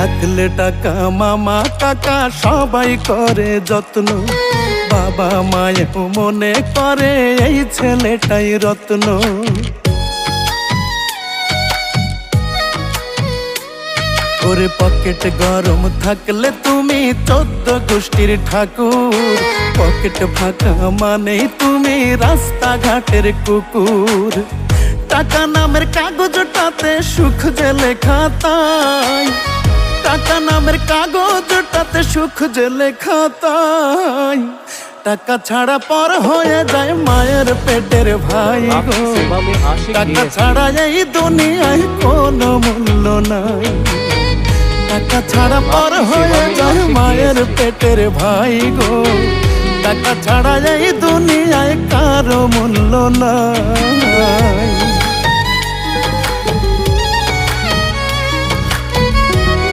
থাকলে টাকা মামা কাকা সবাই করে যত্ন, বাবা মায়েও মনে করে এই ছেলেটাই রত্ন। ওরে পকেট গরম থাকলে তুমি 14 গোষ্ঠীর ঠাকুর, পকেট ফাঁকা মানে তুমি রাস্তাঘাটের কুকুর। টাকা নামের কাগজটাতে সুখ যে লেখা তাই, টাকা নামের কাগজটাতে সুখ যে লেখা তাই, টাকা ছাড়া পর হয়ে যায় মায়ের পেটের ভাই গো। টাকা ছাড়া এই দুনিয়ায় কোনো মূল্য নাই, টাকা ছাড়া পর হয়ে যায় মায়ের পেটের ভাই গো। টাকা ছাড়া এই দুনিয়ায় কারো মূল্য নাই।